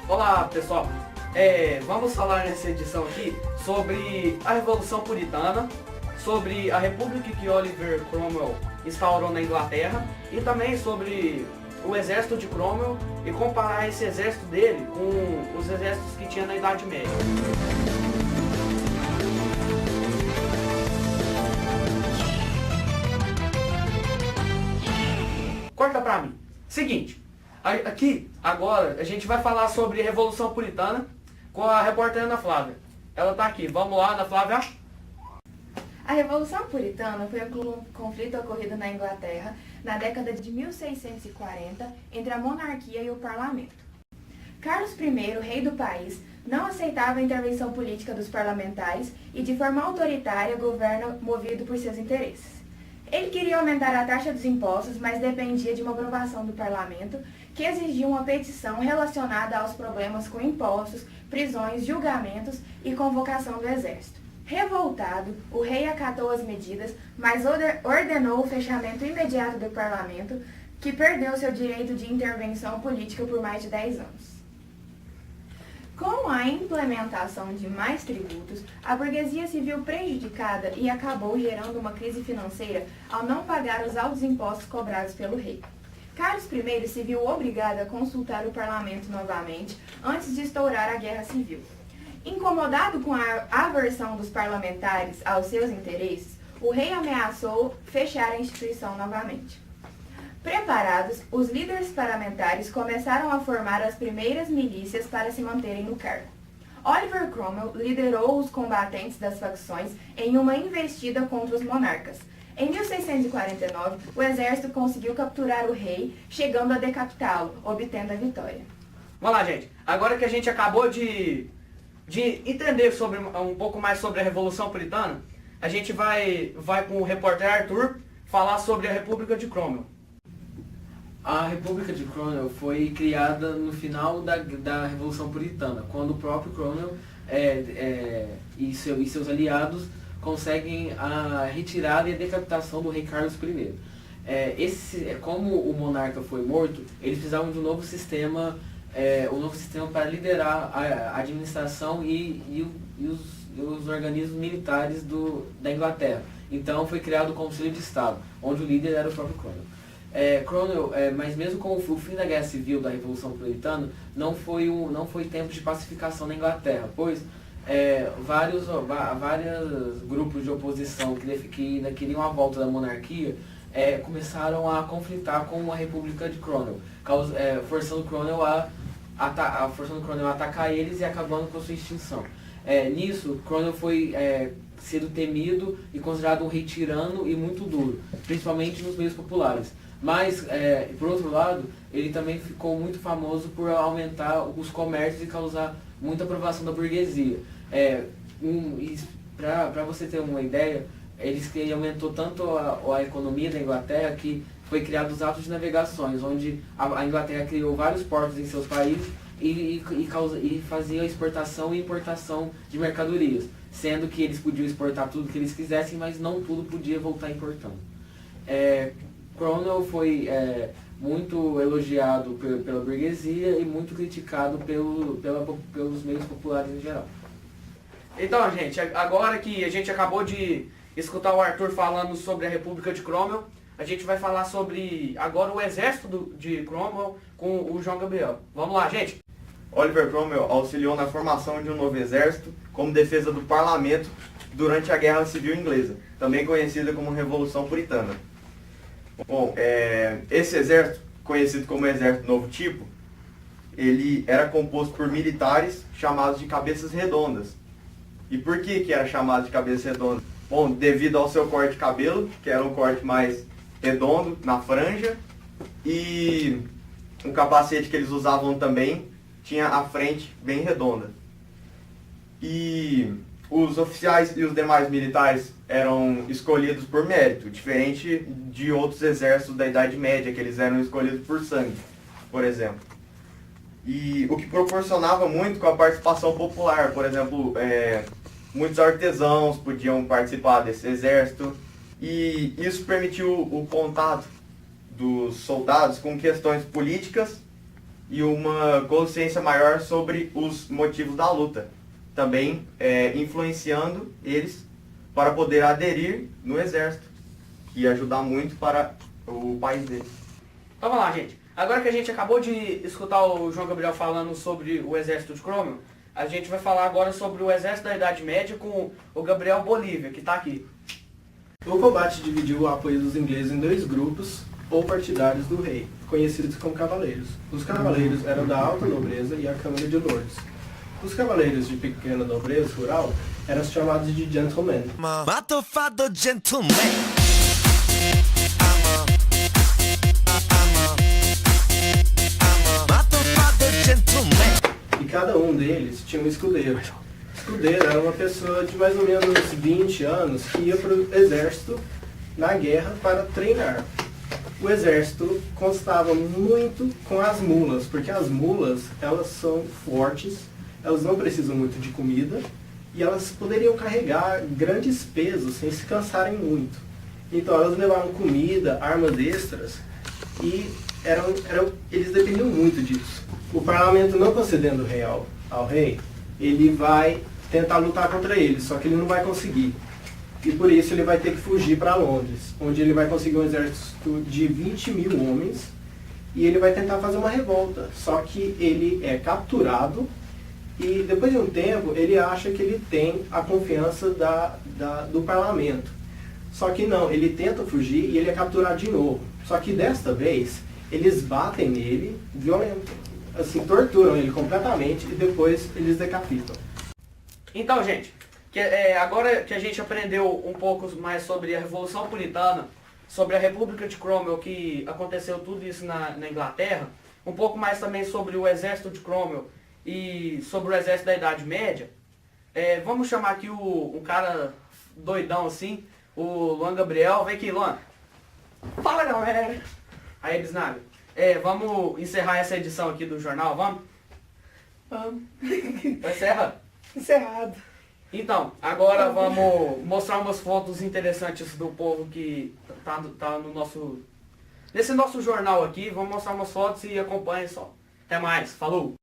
Olá pessoal, vamos falar nessa edição aqui sobre a Revolução Puritana, sobre a república que Oliver Cromwell instaurou na Inglaterra e também sobre o exército de Cromwell e comparar esse exército dele com os exércitos que tinha na Idade Média. Corta pra mim. Seguinte, aqui agora a gente vai falar sobre Revolução Puritana com a repórter Ana Flávia. Ela tá aqui. Vamos lá, Ana Flávia. A Revolução Puritana foi um conflito ocorrido na Inglaterra na década de 1640 entre a monarquia e o parlamento. Carlos I, rei do país, não aceitava a intervenção política dos parlamentares e de forma autoritária governa movido por seus interesses. Ele queria aumentar a taxa dos impostos, mas dependia de uma aprovação do parlamento que exigia uma petição relacionada aos problemas com impostos, prisões, julgamentos e convocação do exército. Revoltado, o rei acatou as medidas, mas ordenou o fechamento imediato do parlamento, que perdeu seu direito de intervenção política por mais de 10 anos. Com a implementação de mais tributos, a burguesia se viu prejudicada e acabou gerando uma crise financeira ao não pagar os altos impostos cobrados pelo rei. Carlos I se viu obrigado a consultar o parlamento novamente antes de estourar a guerra civil. Incomodado com a aversão dos parlamentares aos seus interesses, o rei ameaçou fechar a instituição novamente. Preparados, os líderes parlamentares começaram a formar as primeiras milícias para se manterem no cargo. Oliver Cromwell liderou os combatentes das facções em uma investida contra os monarcas. Em 1649, o exército conseguiu capturar o rei, chegando a decapitá-lo, obtendo a vitória. Vamos lá, gente. Agora que a gente acabou de entender um pouco mais sobre a Revolução Puritana, a gente vai com o repórter Arthur falar sobre a República de Cromwell. A República de Cromwell foi criada no final da Revolução Puritana, quando o próprio Cromwell e seus aliados conseguem a retirada e a decapitação do rei Carlos I. Como o monarca foi morto, eles precisavam de um novo sistema para liderar a administração e os organismos militares da Inglaterra. Então foi criado o Conselho de Estado, onde o líder era o próprio Cromwell. Mas mesmo com o fim da Guerra Civil, da Revolução Puritana, não foi tempo de pacificação na Inglaterra, pois vários grupos de oposição que queriam a volta da monarquia começaram a conflitar com a República de Cromwell, forçando Cromwell a atacar eles e acabando com a sua extinção. Nisso, Cromwell foi sendo temido e considerado um rei tirano e muito duro, principalmente nos meios populares. Mas, por outro lado, ele também ficou muito famoso por aumentar os comércios e causar muita aprovação da burguesia. Para você ter uma ideia, ele aumentou tanto a economia da Inglaterra que foi criado os atos de navegações, onde a Inglaterra criou vários portos em seus países e fazia exportação e importação de mercadorias, sendo que eles podiam exportar tudo que eles quisessem, mas não tudo podia voltar importando. Cromwell foi muito elogiado pela burguesia e muito criticado pelos meios populares em geral. Então, gente, agora que a gente acabou de escutar o Arthur falando sobre a República de Cromwell, a gente vai falar sobre agora o exército de Cromwell com o João Gabriel. Vamos lá, gente! Oliver Cromwell auxiliou na formação de um novo exército como defesa do parlamento durante a Guerra Civil Inglesa, também conhecida como Revolução Puritana. Bom, esse exército, conhecido como Exército Novo Tipo, ele era composto por militares chamados de cabeças redondas. E por que era chamado de cabeça redonda? Bom, devido ao seu corte de cabelo, que era um corte mais redondo na franja, e o capacete que eles usavam também tinha a frente bem redonda. E os oficiais e os demais militares eram escolhidos por mérito, diferente de outros exércitos da Idade Média, que eles eram escolhidos por sangue, por exemplo. E o que proporcionava muito com a participação popular, por exemplo, muitos artesãos podiam participar desse exército, e isso permitiu o contato dos soldados com questões políticas e uma consciência maior sobre os motivos da luta, também influenciando eles para poder aderir no exército e ajudar muito para o país deles. Então vamos lá, gente. Agora que a gente acabou de escutar o João Gabriel falando sobre o exército de Cromwell, a gente vai falar agora sobre o exército da Idade Média com o Gabriel Bolívia, que está aqui. O combate dividiu o apoio dos ingleses em dois grupos ou partidários do rei, conhecidos como cavaleiros. Os cavaleiros eram da alta nobreza e a Câmara de Lordes. Os cavaleiros de pequena nobreza rural eram chamados de gentlemen. Matofado gentleman. Matofado gentleman. E cada um deles tinha um escudeiro. O escudeiro era uma pessoa de mais ou menos 20 anos que ia para o exército na guerra para treinar. O exército constava muito com as mulas, porque as mulas, elas são fortes, elas não precisam muito de comida e elas poderiam carregar grandes pesos sem se cansarem muito. Então elas levavam comida, armas extras e eles dependiam muito disso. O parlamento não concedendo o rei ao rei, ele vai tentar lutar contra ele, só que ele não vai conseguir. E por isso ele vai ter que fugir para Londres, onde ele vai conseguir um exército de 20 mil homens e ele vai tentar fazer uma revolta. Só que ele é capturado e depois de um tempo ele acha que ele tem a confiança do parlamento. Só que não, ele tenta fugir e ele é capturado de novo. Só que desta vez eles batem nele, assim, torturam ele completamente e depois eles decapitam. Então, gente, agora que a gente aprendeu um pouco mais sobre a Revolução Puritana, sobre a República de Cromwell, que aconteceu tudo isso na Inglaterra, um pouco mais também sobre o exército de Cromwell e sobre o exército da Idade Média, vamos chamar aqui um cara doidão assim, o Luan Gabriel. Vem aqui, Luan. Fala, galera! Aí, Bisnaga. Vamos encerrar essa edição aqui do jornal, vamos? Vamos. Encerra? Encerrado. Então, agora vamos mostrar umas fotos interessantes do povo que tá no nesse nosso jornal aqui. Vamos mostrar umas fotos e acompanhem só. Até mais, falou!